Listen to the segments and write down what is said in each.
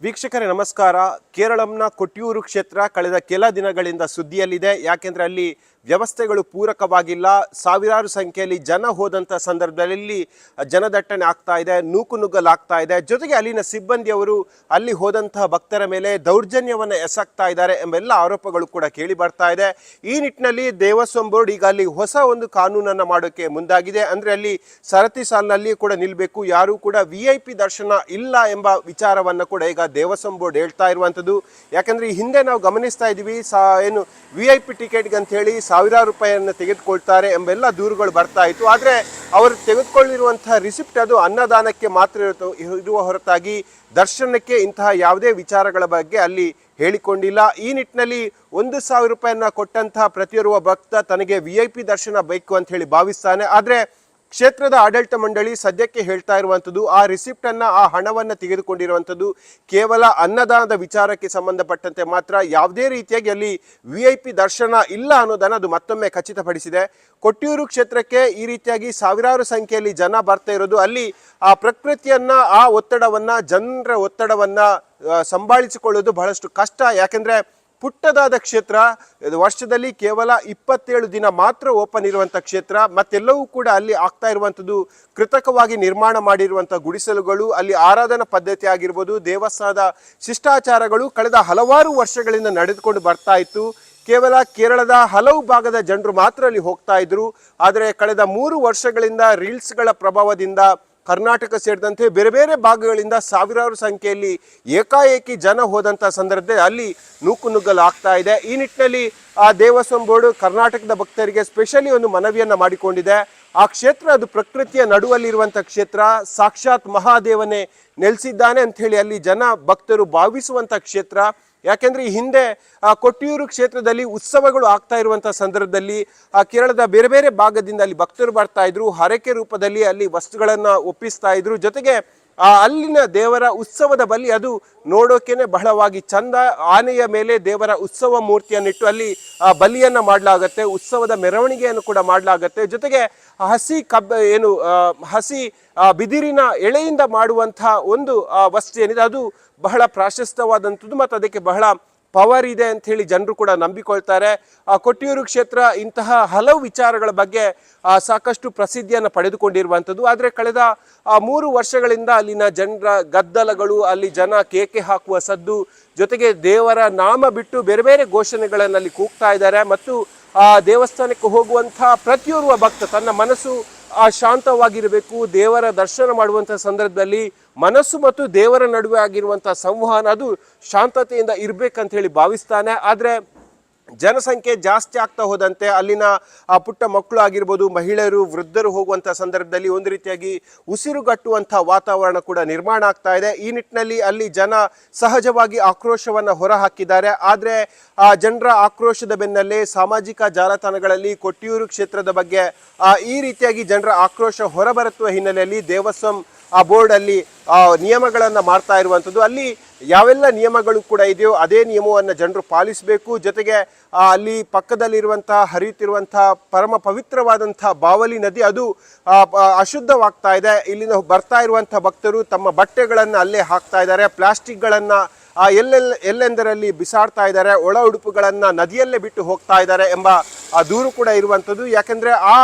ವೀಕ್ಷಕರೇ ನಮಸ್ಕಾರ. ಕೇರಳಂನ ಕೊಟ್ಟಿಯೂರು ಕ್ಷೇತ್ರ ಕಳೆದ ಕೆಲ ದಿನಗಳಿಂದ ಸುದ್ದಿಯಲ್ಲಿದೆ. ಯಾಕೆಂದ್ರೆ ಅಲ್ಲಿ ವ್ಯವಸ್ಥೆಗಳು ಪೂರಕವಾಗಿಲ್ಲ. ಸಾವಿರಾರು ಸಂಖ್ಯೆಯಲ್ಲಿ ಜನ ಹೋದಂಥ ಸಂದರ್ಭದಲ್ಲಿ ಜನದಟ್ಟಣೆ ಆಗ್ತಾ ಇದೆ, ನೂಕುನುಗ್ಗಲಾಗ್ತಾ ಇದೆ. ಜೊತೆಗೆ ಅಲ್ಲಿನ ಸಿಬ್ಬಂದಿಯವರು ಅಲ್ಲಿ ಹೋದಂತಹ ಭಕ್ತರ ಮೇಲೆ ದೌರ್ಜನ್ಯವನ್ನು ಎಸಗ್ತಾ ಇದ್ದಾರೆ ಎಂಬೆಲ್ಲ ಆರೋಪಗಳು ಕೂಡ ಕೇಳಿ ಬರ್ತಾ ಇದೆ. ಈ ನಿಟ್ಟಿನಲ್ಲಿ ದೇವಸ್ವಂ ಬೋರ್ಡ್ ಈಗ ಅಲ್ಲಿ ಹೊಸ ಒಂದು ಕಾನೂನನ್ನು ಮಾಡೋಕೆ ಮುಂದಾಗಿದೆ. ಅಂದ್ರೆ ಅಲ್ಲಿ ಸರತಿ ಸಾಲಿನಲ್ಲಿ ಕೂಡ ನಿಲ್ಬೇಕು, ಯಾರು ಕೂಡ VIP ದರ್ಶನ ಇಲ್ಲ ಎಂಬ ವಿಚಾರವನ್ನು ಕೂಡ ಈಗ ದೇವಸ್ವಂ ಬೋರ್ಡ್ ಹೇಳ್ತಾ ಇರುವಂಥದ್ದು. ಯಾಕಂದ್ರೆ ಈ ಹಿಂದೆ ನಾವು ಗಮನಿಸ್ತಾ ಇದ್ದೀವಿ, ಏನು VIP ಟಿಕೆಟ್ಗೆ ಅಂತ ಹೇಳಿ ಸಾವಿರಾರು ರೂಪಾಯಿಯನ್ನು ತೆಗೆದುಕೊಳ್ತಾರೆ ಎಂಬೆಲ್ಲ ದೂರುಗಳು ಬರ್ತಾ ಇತ್ತು. ಆದರೆ ಅವರು ತೆಗೆದುಕೊಳ್ಳಿರುವಂತಹ ರಿಸಿಪ್ಟ್ ಅದು ಅನ್ನದಾನಕ್ಕೆ ಮಾತ್ರ ಇರುವ ಹೊರತಾಗಿ ದರ್ಶನಕ್ಕೆ ಇಂತಹ ಯಾವುದೇ ವಿಚಾರಗಳ ಬಗ್ಗೆ ಅಲ್ಲಿ ಹೇಳಿಕೊಂಡಿಲ್ಲ. ಈ ನಿಟ್ಟಿನಲ್ಲಿ 1,000 ರೂಪಾಯಿಯನ್ನ ಕೊಟ್ಟಂತಹ ಪ್ರತಿಯೊಬ್ಬ ಭಕ್ತ ತನಗೆ VIP ದರ್ಶನ ಬೇಕು ಅಂತ ಹೇಳಿ ಭಾವಿಸ್ತಾನೆ. ಆದರೆ ಕ್ಷೇತ್ರದ ಆಡಳಿತ ಮಂಡಳಿ ಸದ್ಯಕ್ಕೆ ಹೇಳ್ತಾ ಇರುವಂಥದ್ದು, ಆ ರಿಸಿಪ್ಟ್ ಅನ್ನ, ಆ ಹಣವನ್ನು ತೆಗೆದುಕೊಂಡಿರುವಂಥದ್ದು ಕೇವಲ ಅನ್ನದಾನದ ವಿಚಾರಕ್ಕೆ ಸಂಬಂಧಪಟ್ಟಂತೆ ಮಾತ್ರ, ಯಾವುದೇ ರೀತಿಯಾಗಿ ಅಲ್ಲಿ VIP ದರ್ಶನ ಇಲ್ಲ ಅನ್ನೋದನ್ನ ಅದು ಮತ್ತೊಮ್ಮೆ ಖಚಿತಪಡಿಸಿದೆ. ಕೊಟ್ಟಿಯೂರು ಕ್ಷೇತ್ರಕ್ಕೆ ಈ ರೀತಿಯಾಗಿ ಸಾವಿರಾರು ಸಂಖ್ಯೆಯಲ್ಲಿ ಜನ ಬರ್ತಾ ಇರೋದು, ಅಲ್ಲಿ ಆ ಪ್ರಕೃತಿಯನ್ನ, ಆ ಒತ್ತಡವನ್ನ, ಜನರ ಒತ್ತಡವನ್ನ ಸಂಭಾಳಿಸಿಕೊಳ್ಳೋದು ಬಹಳಷ್ಟು ಕಷ್ಟ. ಯಾಕೆಂದ್ರೆ ಪುಟ್ಟದಾದ ಕ್ಷೇತ್ರ, ವರ್ಷದಲ್ಲಿ ಕೇವಲ 27 ದಿನ ಮಾತ್ರ ಓಪನ್ ಇರುವಂಥ ಕ್ಷೇತ್ರ. ಮತ್ತೆಲ್ಲವೂ ಕೂಡ ಅಲ್ಲಿ ಆಗ್ತಾ ಇರುವಂಥದ್ದು ಕೃತಕವಾಗಿ ನಿರ್ಮಾಣ ಮಾಡಿರುವಂಥ ಗುಡಿಸಲುಗಳು, ಅಲ್ಲಿ ಆರಾಧನಾ ಪದ್ಧತಿ ಆಗಿರ್ಬೋದು, ದೇವಸ್ಥಾನದ ಶಿಷ್ಟಾಚಾರಗಳು ಕಳೆದ ಹಲವಾರು ವರ್ಷಗಳಿಂದ ನಡೆದುಕೊಂಡು ಬರ್ತಾ ಇತ್ತು. ಕೇವಲ ಕೇರಳದ ಹಲವು ಭಾಗದ ಜನರು ಮಾತ್ರ ಅಲ್ಲಿ ಹೋಗ್ತಾ ಇದ್ರು. ಆದರೆ ಕಳೆದ 3 ವರ್ಷಗಳಿಂದ ರೀಲ್ಸ್ಗಳ ಪ್ರಭಾವದಿಂದ ಕರ್ನಾಟಕ ಸೇರಿದಂತೆ ಬೇರೆ ಬೇರೆ ಭಾಗಗಳಿಂದ ಸಾವಿರಾರು ಸಂಖ್ಯೆಯಲ್ಲಿ ಏಕಾಏಕಿ ಜನ ಹೋದಂಥ ಸಂದರ್ಭದಲ್ಲಿ ಅಲ್ಲಿ ನೂಕುನುಗ್ಗಲಾಗ್ತಾ ಇದೆ. ಈ ನಿಟ್ಟಿನಲ್ಲಿ ಆ ದೇವಸ್ವಂ ಬೋರ್ಡ್ ಕರ್ನಾಟಕದ ಭಕ್ತರಿಗೆ ಸ್ಪೆಷಲಿ ಒಂದು ಮನವಿಯನ್ನು ಮಾಡಿಕೊಂಡಿದೆ. ಆ ಕ್ಷೇತ್ರ ಅದು ಪ್ರಕೃತಿಯ ನಡುವಲ್ಲಿರುವಂಥ ಕ್ಷೇತ್ರ, ಸಾಕ್ಷಾತ್ ಮಹಾದೇವನೇ ನೆಲೆಸಿದ್ದಾನೆ ಅಂತ ಹೇಳಿ ಅಲ್ಲಿ ಜನ ಭಕ್ತರು ಭಾವಿಸುವಂಥ ಕ್ಷೇತ್ರ. ಯಾಕೆಂದ್ರೆ ಈ ಹಿಂದೆ ಕೊಟ್ಟಿಯೂರು ಕ್ಷೇತ್ರದಲ್ಲಿ ಉತ್ಸವಗಳು ಆಗ್ತಾ ಇರುವಂಥ ಸಂದರ್ಭದಲ್ಲಿ ಕೇರಳದ ಬೇರೆ ಬೇರೆ ಭಾಗದಿಂದ ಅಲ್ಲಿ ಭಕ್ತರು ಬರ್ತಾ ಇದ್ರು, ಹರಕೆ ರೂಪದಲ್ಲಿ ಅಲ್ಲಿ ವಸ್ತುಗಳನ್ನ ಒಪ್ಪಿಸ್ತಾ ಇದ್ರು. ಜೊತೆಗೆ ಅಲ್ಲಿನ ದೇವರ ಉತ್ಸವದ ಬಲಿ ಅದು ನೋಡೋಕೆನೆ ಬಹಳವಾಗಿ ಚಂದ. ಆನೆಯ ಮೇಲೆ ದೇವರ ಉತ್ಸವ ಮೂರ್ತಿಯನ್ನಿಟ್ಟು ಅಲ್ಲಿ ಬಲಿಯನ್ನ ಮಾಡಲಾಗತ್ತೆ, ಉತ್ಸವದ ಮೆರವಣಿಗೆಯನ್ನು ಕೂಡ ಮಾಡಲಾಗತ್ತೆ. ಜೊತೆಗೆ ಹಸಿ ಬಿದಿರಿನ ಎಳೆಯಿಂದ ಮಾಡುವಂತಹ ಒಂದು ವಸ್ತು ಏನಿದೆ ಅದು ಬಹಳ ಪ್ರಾಶಸ್ತ್ಯವಾದಂಥದ್ದು ಮತ್ತು ಅದಕ್ಕೆ ಬಹಳ ಪವರ್ ಇದೆ ಅಂತ ಹೇಳಿ ಜನರು ಕೂಡ ನಂಬಿಕೊಳ್ತಾರೆ. ಕೊಟ್ಟಿಯೂರು ಕ್ಷೇತ್ರ ಇಂತಹ ಹಲವು ವಿಚಾರಗಳ ಬಗ್ಗೆ ಸಾಕಷ್ಟು ಪ್ರಸಿದ್ಧಿಯನ್ನು ಪಡೆದುಕೊಂಡಿರುವಂಥದ್ದು. ಆದರೆ ಕಳೆದ 3 ವರ್ಷಗಳಿಂದ ಅಲ್ಲಿನ ಜನರ ಗದ್ದಲಗಳು, ಅಲ್ಲಿ ಜನ ಕೇಕೆ ಹಾಕುವ ಸದ್ದು, ಜೊತೆಗೆ ದೇವರ ನಾಮ ಬಿಟ್ಟು ಬೇರೆ ಬೇರೆ ಘೋಷಣೆಗಳನ್ನು ಅಲ್ಲಿ ಕೂಗ್ತಾ ಇದ್ದಾರೆ. ಮತ್ತು ಆ ದೇವಸ್ಥಾನಕ್ಕೆ ಹೋಗುವಂಥ ಪ್ರತಿಯೊಬ್ಬ ಭಕ್ತ ತನ್ನ ಮನಸ್ಸು ಶಾಂತವಾಗಿರಬೇಕು, ದೇವರ ದರ್ಶನ ಮಾಡುವಂಥ ಸಂದರ್ಭದಲ್ಲಿ ಮನಸ್ಸು ಮತ್ತು ದೇವರ ನಡುವೆ ಆಗಿರುವಂಥ ಸಂವಹನ ಅದು ಶಾಂತತೆಯಿಂದ ಇರಬೇಕಂತ ಹೇಳಿ ಭಾವಿಸ್ತಾನೆ. ಆದರೆ ಜನಸಂಖ್ಯೆ ಜಾಸ್ತಿ ಆಗ್ತಾ ಹೋದಂತೆ ಅಲ್ಲಿನ ಪುಟ್ಟ ಮಕ್ಕಳು ಆಗಿರ್ಬೋದು, ಮಹಿಳೆಯರು, ವೃದ್ಧರು ಹೋಗುವಂಥ ಸಂದರ್ಭದಲ್ಲಿ ಒಂದು ರೀತಿಯಾಗಿ ಉಸಿರುಗಟ್ಟುವಂಥ ವಾತಾವರಣ ಕೂಡ ನಿರ್ಮಾಣ ಆಗ್ತಾ ಇದೆ. ಈ ನಿಟ್ಟಿನಲ್ಲಿ ಅಲ್ಲಿ ಜನ ಸಹಜವಾಗಿ ಆಕ್ರೋಶವನ್ನು ಹೊರಹಾಕಿದ್ದಾರೆ. ಆದರೆ ಆ ಜನರ ಆಕ್ರೋಶದ ಬೆನ್ನಲ್ಲೇ ಸಾಮಾಜಿಕ ಜಾಲತಾಣಗಳಲ್ಲಿ ಕೊಟ್ಟಿಯೂರು ಕ್ಷೇತ್ರದ ಬಗ್ಗೆ ಈ ರೀತಿಯಾಗಿ ಜನರ ಆಕ್ರೋಶ ಹೊರಬರುತ್ತುವ ಹಿನ್ನೆಲೆಯಲ್ಲಿ ದೇವಸ್ವಂ ಬೋರ್ಡ್ ಅಲ್ಲಿ ನಿಯಮಗಳನ್ನು ಮಾಡ್ತಾ ಇರುವಂಥದ್ದು. ಅಲ್ಲಿ ಯಾವೆಲ್ಲ ನಿಯಮಗಳು ಕೂಡ ಇದೆಯೋ ಅದೇ ನಿಯಮವನ್ನು ಜನರು ಪಾಲಿಸಬೇಕು. ಜೊತೆಗೆ ಅಲ್ಲಿ ಪಕ್ಕದಲ್ಲಿರುವಂತಹ ಹರಿಯುತ್ತಿರುವಂತಹ ಪರಮ ಪವಿತ್ರವಾದಂತಹ ಬಾವಲಿ ನದಿ ಅದು ಅಶುದ್ಧವಾಗ್ತಾ ಇದೆ. ಇಲ್ಲಿಂದ ಬರ್ತಾ ಇರುವಂತಹ ಭಕ್ತರು ತಮ್ಮ ಬಟ್ಟೆಗಳನ್ನು ಅಲ್ಲೇ ಹಾಕ್ತಾ ಇದ್ದಾರೆ, ಪ್ಲಾಸ್ಟಿಕ್ಗಳನ್ನು ಎಲ್ಲೆಂದರಲ್ಲಿ ಬಿಸಾಡ್ತಾ ಇದ್ದಾರೆ, ಒಳ ಉಡುಪುಗಳನ್ನು ನದಿಯಲ್ಲೇ ಬಿಟ್ಟು ಹೋಗ್ತಾ ಇದ್ದಾರೆ ಎಂಬ ದೂರು ಕೂಡ ಇರುವಂಥದ್ದು. ಯಾಕಂದ್ರೆ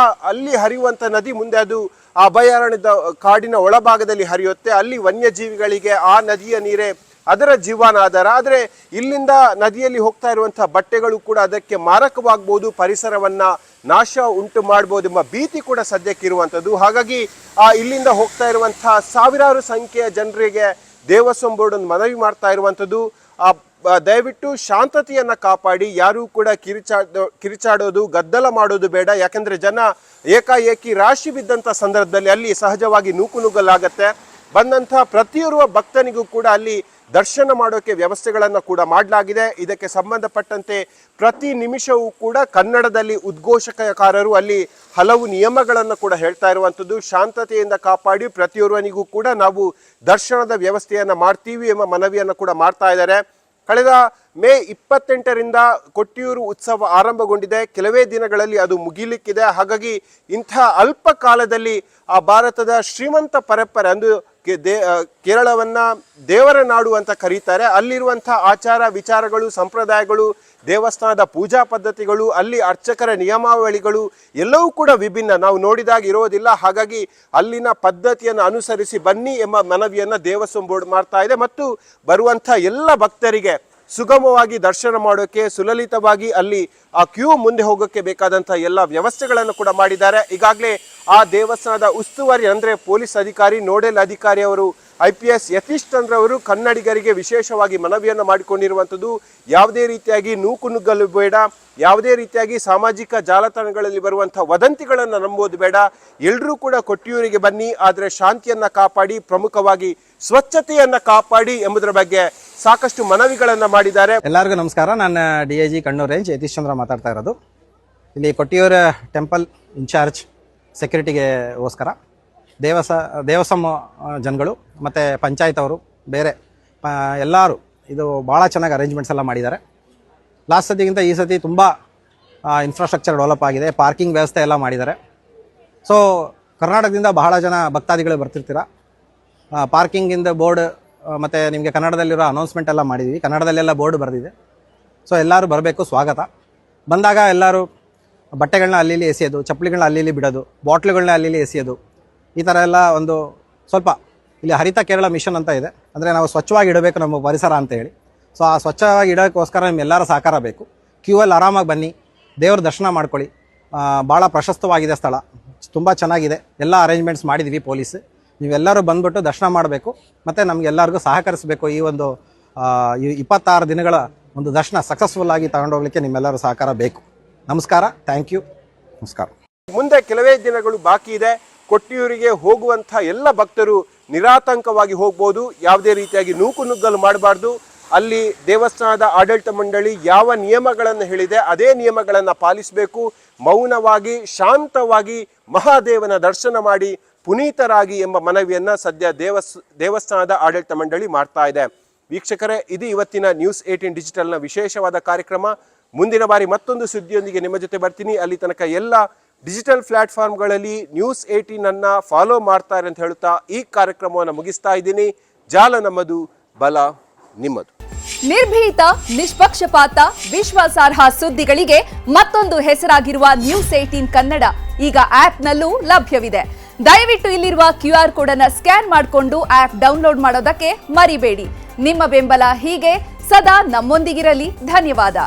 ಅಲ್ಲಿ ಹರಿಯುವಂಥ ನದಿ ಮುಂದೆ ಅದು ಅಭಯಾರಣ್ಯದ ಕಾಡಿನ ಒಳಭಾಗದಲ್ಲಿ ಹರಿಯುತ್ತೆ. ಅಲ್ಲಿ ವನ್ಯಜೀವಿಗಳಿಗೆ ಆ ನದಿಯ ನೀರೇ ಅದರ ಜೀವನಾಧಾರ. ಆದರೆ ಇಲ್ಲಿಂದ ನದಿಯಲ್ಲಿ ಹೋಗ್ತಾ ಇರುವಂತಹ ಬಟ್ಟೆಗಳು ಕೂಡ ಅದಕ್ಕೆ ಮಾರಕವಾಗಬಹುದು, ಪರಿಸರವನ್ನ ನಾಶ ಉಂಟು ಮಾಡಬಹುದು ಎಂಬ ಭೀತಿ ಕೂಡ ಸದ್ಯಕ್ಕೆ ಇರುವಂಥದ್ದು. ಹಾಗಾಗಿ ಇಲ್ಲಿಂದ ಹೋಗ್ತಾ ಇರುವಂತಹ ಸಾವಿರಾರು ಸಂಖ್ಯೆಯ ಜನರಿಗೆ ದೇವಸ್ವಂ ಬೋರ್ಡ್ ಒಂದು ಮನವಿ ಮಾಡ್ತಾ ಇರುವಂಥದ್ದು, ದಯವಿಟ್ಟು ಶಾಂತತೆಯನ್ನು ಕಾಪಾಡಿ, ಯಾರೂ ಕೂಡ ಕಿರಿಚಾಡೋದು, ಗದ್ದಲ ಮಾಡೋದು ಬೇಡ. ಯಾಕಂದ್ರೆ ಜನ ಏಕಾಏಕಿ ರಾಶಿ ಬಿದ್ದಂಥ ಸಂದರ್ಭದಲ್ಲಿ ಅಲ್ಲಿ ಸಹಜವಾಗಿ ನೂಕುನುಗ್ಗಲಾಗತ್ತೆ. ಬಂದಂಥ ಪ್ರತಿಯೊಬ್ಬ ಭಕ್ತನಿಗೂ ಕೂಡ ಅಲ್ಲಿ ದರ್ಶನ ಮಾಡೋಕೆ ವ್ಯವಸ್ಥೆಗಳನ್ನು ಕೂಡ ಮಾಡಲಾಗಿದೆ. ಇದಕ್ಕೆ ಸಂಬಂಧಪಟ್ಟಂತೆ ಪ್ರತಿ ನಿಮಿಷವೂ ಕೂಡ ಕನ್ನಡದಲ್ಲಿ ಉದ್ಘೋಷಕಕಾರರು ಅಲ್ಲಿ ಹಲವು ನಿಯಮಗಳನ್ನು ಕೂಡ ಹೇಳ್ತಾ ಇರುವಂಥದ್ದು. ಶಾಂತತೆಯಿಂದ ಕಾಪಾಡಿ ಪ್ರತಿಯೊಬ್ಬನಿಗೂ ಕೂಡ ನಾವು ದರ್ಶನದ ವ್ಯವಸ್ಥೆಯನ್ನು ಮಾಡ್ತೀವಿ ಎಂಬ ಮನವಿಯನ್ನು ಕೂಡ ಮಾಡ್ತಾ ಇದ್ದಾರೆ. ಕಳೆದ ಮೇ 28ರಿಂದ ಕೊಟ್ಟಿಯೂರು ಉತ್ಸವ ಆರಂಭಗೊಂಡಿದೆ. ಕೆಲವೇ ದಿನಗಳಲ್ಲಿ ಅದು ಮುಗಿಲಿಕ್ಕಿದೆ. ಹಾಗಾಗಿ ಇಂಥ ಅಲ್ಪ ಕಾಲದಲ್ಲಿ ಭಾರತದ ಶ್ರೀಮಂತ ಪರಂಪರೆ, ಕೇರಳವನ್ನ ದೇವರ ನಾಡು ಅಂತ ಕರೀತಾರೆ. ಅಲ್ಲಿರುವಂತಹ ಆಚಾರ ವಿಚಾರಗಳು, ಸಂಪ್ರದಾಯಗಳು, ದೇವಸ್ಥಾನದ ಪೂಜಾ ಪದ್ಧತಿಗಳು, ಅಲ್ಲಿ ಅರ್ಚಕರ ನಿಯಮಾವಳಿಗಳು ಎಲ್ಲವೂ ಕೂಡ ವಿಭಿನ್ನ, ನಾವು ನೋಡಿದಾಗ ಇರೋದಿಲ್ಲ. ಹಾಗಾಗಿ ಅಲ್ಲಿನ ಪದ್ಧತಿಯನ್ನು ಅನುಸರಿಸಿ ಬನ್ನಿ ಎಂಬ ಮನವಿಯನ್ನ ದೇವಸ್ವಂ ಬೋರ್ಡ್ ಮಾಡ್ತಾ ಇದೆ. ಮತ್ತು ಬರುವಂಥ ಎಲ್ಲ ಭಕ್ತರಿಗೆ ಸುಗಮವಾಗಿ ದರ್ಶನ ಮಾಡೋಕ್ಕೆ, ಸುಲಲಿತವಾಗಿ ಅಲ್ಲಿ ಆ ಕ್ಯೂ ಮುಂದೆ ಹೋಗೋಕ್ಕೆ ಬೇಕಾದಂಥ ಎಲ್ಲ ವ್ಯವಸ್ಥೆಗಳನ್ನು ಕೂಡ ಮಾಡಿದ್ದಾರೆ. ಈಗಾಗಲೇ ಆ ದೇವಸ್ಥಾನದ ಉಸ್ತುವಾರಿ ಅಂದರೆ ಪೊಲೀಸ್ ಅಧಿಕಾರಿ, ನೋಡೆಲ್ ಅಧಿಕಾರಿ ಅವರು IPS ಯತೀಶ್ ಚಂದ್ರ ಅವರು ಕನ್ನಡಿಗರಿಗೆ ವಿಶೇಷವಾಗಿ ಮನವಿಯನ್ನು ಮಾಡಿಕೊಂಡಿರುವಂಥದ್ದು, ಯಾವುದೇ ರೀತಿಯಾಗಿ ನೂಕುನುಗ್ಗಲು ಬೇಡ, ಯಾವುದೇ ರೀತಿಯಾಗಿ ಸಾಮಾಜಿಕ ಜಾಲತಾಣಗಳಲ್ಲಿ ಬರುವಂಥ ವದಂತಿಗಳನ್ನು ನಂಬೋದು ಬೇಡ, ಎಲ್ಲರೂ ಕೂಡ ಕೊಟ್ಟಿಯೂರಿಗೆ ಬನ್ನಿ, ಆದರೆ ಶಾಂತಿಯನ್ನು ಕಾಪಾಡಿ, ಪ್ರಮುಖವಾಗಿ ಸ್ವಚ್ಛತೆಯನ್ನು ಕಾಪಾಡಿ ಎಂಬುದರ ಬಗ್ಗೆ ಸಾಕಷ್ಟು ಮನವಿಗಳನ್ನು ಮಾಡಿದ್ದಾರೆ. ಎಲ್ಲರಿಗೂ ನಮಸ್ಕಾರ. ನಾನು DIG ಕಣ್ಣೂರು ರೇಂಜ್ ಯತೀಶ್ ಚಂದ್ರ ಮಾತಾಡ್ತಾ ಇರೋದು. ಇಲ್ಲಿ ಕೊಟ್ಟಿಯೂರು ಟೆಂಪಲ್ ಇನ್ಚಾರ್ಜ್ ಸೆಕ್ಯೂರಿಟಿಗೆಗೋಸ್ಕರ ದೇವಸ್ವಂ ಜನಗಳು ಮತ್ತು ಪಂಚಾಯತ್ ಅವರು ಬೇರೆ ಎಲ್ಲರೂ ಇದು ಭಾಳ ಚೆನ್ನಾಗಿ ಅರೇಂಜ್ಮೆಂಟ್ಸ್ ಎಲ್ಲ ಮಾಡಿದ್ದಾರೆ. ಲಾಸ್ಟ್ ಸತಿಗಿಂತ ಈ ಸತಿ ತುಂಬ ಇನ್ಫ್ರಾಸ್ಟ್ರಕ್ಚರ್ ಡೆವಲಪ್ ಆಗಿದೆ, ಪಾರ್ಕಿಂಗ್ ವ್ಯವಸ್ಥೆ ಎಲ್ಲ ಮಾಡಿದ್ದಾರೆ. ಸೊ ಕರ್ನಾಟಕದಿಂದ ಬಹಳ ಜನ ಭಕ್ತಾದಿಗಳು ಬರ್ತಿರ್ತೀರ. ಪಾರ್ಕಿಂಗಿಂದ ಬೋರ್ಡ್ ಮತ್ತು ನಿಮಗೆ ಕನ್ನಡದಲ್ಲಿರೋ ಅನೌನ್ಸ್ಮೆಂಟ್ ಎಲ್ಲ ಮಾಡಿದ್ದೀವಿ, ಕನ್ನಡದಲ್ಲೆಲ್ಲ ಬೋರ್ಡ್ ಬರೆದಿದೆ. ಸೊ ಎಲ್ಲರೂ ಬರಬೇಕು, ಸ್ವಾಗತ. ಬಂದಾಗ ಎಲ್ಲರೂ ಬಟ್ಟೆಗಳನ್ನ ಅಲ್ಲಿ ಎಸೆಯೋದು, ಚಪ್ಪಲಿಗಳನ್ನ ಅಲ್ಲಿ ಬಿಡೋದು, ಬಾಟ್ಲುಗಳನ್ನ ಅಲ್ಲಿ ಎಸೆಯೋದು, ಈ ಥರ ಎಲ್ಲ ಒಂದು ಸ್ವಲ್ಪ ಇಲ್ಲಿ ಹರಿತ ಕೇರಳ ಮಿಷನ್ ಅಂತ ಇದೆ. ಅಂದರೆ ನಾವು ಸ್ವಚ್ಛವಾಗಿ ಇಡಬೇಕು ನಮ್ಮ ಪರಿಸರ ಅಂತ ಹೇಳಿ. ಸೊ ಆ ಸ್ವಚ್ಛವಾಗಿ ಇಡೋಕ್ಕೋಸ್ಕರ ನಿಮ್ಮೆಲ್ಲರ ಸಹಕಾರ ಬೇಕು. ಕ್ಯೂವಲ್ಲಿ ಆರಾಮಾಗಿ ಬನ್ನಿ, ದೇವ್ರ ದರ್ಶನ ಮಾಡ್ಕೊಳ್ಳಿ. ಭಾಳ ಪ್ರಶಸ್ತವಾಗಿದೆ ಸ್ಥಳ, ತುಂಬ ಚೆನ್ನಾಗಿದೆ. ಎಲ್ಲ ಅರೇಂಜ್ಮೆಂಟ್ಸ್ ಮಾಡಿದ್ದೀವಿ ಪೊಲೀಸ್. ನೀವೆಲ್ಲರೂ ಬಂದುಬಿಟ್ಟು ದರ್ಶನ ಮಾಡಬೇಕು ಮತ್ತು ನಮಗೆಲ್ಲರಿಗೂ ಸಹಕರಿಸಬೇಕು. ಈ ಒಂದು 26 ದಿನಗಳ ಒಂದು ದರ್ಶನ ಸಕ್ಸಸ್ಫುಲ್ ಆಗಿ ತಗೊಂಡೋಗ್ಲಿಕ್ಕೆ ನಿಮ್ಮೆಲ್ಲರೂ ಸಹಕಾರ ಬೇಕು. ನಮಸ್ಕಾರ, ಥ್ಯಾಂಕ್ ಯು, ನಮಸ್ಕಾರ. ಮುಂದೆ ಕೆಲವೇ ದಿನಗಳು ಬಾಕಿ ಇದೆ. ಕೊಟ್ಟಿಯೂರಿಗೆ ಹೋಗುವಂಥ ಎಲ್ಲ ಭಕ್ತರು ನಿರಾತಂಕವಾಗಿ ಹೋಗ್ಬೋದು, ಯಾವುದೇ ರೀತಿಯಾಗಿ ನೂಕುನುಗ್ಗಲು ಮಾಡಬಾರ್ದು. ಅಲ್ಲಿ ದೇವಸ್ಥಾನದ ಆಡಳಿತ ಮಂಡಳಿ ಯಾವ ನಿಯಮಗಳನ್ನು ಹೇಳಿದೆ ಅದೇ ನಿಯಮಗಳನ್ನು ಪಾಲಿಸಬೇಕು. ಮೌನವಾಗಿ ಶಾಂತವಾಗಿ ಮಹಾದೇವನ ದರ್ಶನ ಮಾಡಿ ಪುನೀತರಾಗಿ ಎಂಬ ಮನವಿಯನ್ನ ಸದ್ಯ ದೇವಸ್ಥಾನದ ಆಡಳಿತ ಮಂಡಳಿ ಮಾಡ್ತಾ ಇದೆ. ವೀಕ್ಷಕರೇ, ಇದು ಇವತ್ತಿನ ನ್ಯೂಸ್ 18 ಡಿಜಿಟಲ್ನ ವಿಶೇಷವಾದ ಕಾರ್ಯಕ್ರಮ. ಮುಂದಿನ ಬಾರಿ ಮತ್ತೊಂದು ಸುದ್ದಿಯೊಂದಿಗೆ ನಿಮ್ಮ ಜೊತೆ ಬರ್ತೀನಿ. ಅಲ್ಲಿ ತನಕ ಎಲ್ಲ ಡಿಜಿಟಲ್ ಪ್ಲಾಟ್ಫಾರ್ಮ್ಗಳಲ್ಲಿ ನ್ಯೂಸ್ 18 ಫಾಲೋ ಮಾಡ್ತಾರೆ ಅಂತ ಹೇಳುತ್ತಾ ಈ ಕಾರ್ಯಕ್ರಮವನ್ನು ಮುಗಿಸ್ತಾ ಇದ್ದೀನಿ. ಜಾಲ ನಮ್ಮದು, ಬಲ ನಿಮ್ಮದು. ನಿರ್ಭೀತ, ನಿಷ್ಪಕ್ಷಪಾತ, ವಿಶ್ವಾಸಾರ್ಹ ಸುದ್ದಿಗಳಿಗೆ ಮತ್ತೊಂದು ಹೆಸರಾಗಿರುವ ನ್ಯೂಸ್ 18 ಕನ್ನಡ ಈಗ ಆಪ್ನಲ್ಲೂ ಲಭ್ಯವಿದೆ. ದಯವಿಟ್ಟು ಇಲ್ಲಿರುವ QR ಕೋಡ್ ಅನ್ನು ಸ್ಕ್ಯಾನ್ ಮಾಡಿಕೊಂಡು ಆಪ್ ಡೌನ್ಲೋಡ್ ಮಾಡೋದಕ್ಕೆ ಮರಿಬೇಡಿ. ನಿಮ್ಮ ಬೆಂಬಲ ಹೀಗೆ ಸದಾ ನಮ್ಮೊಂದಿಗಿರಲಿ. ಧನ್ಯವಾದ.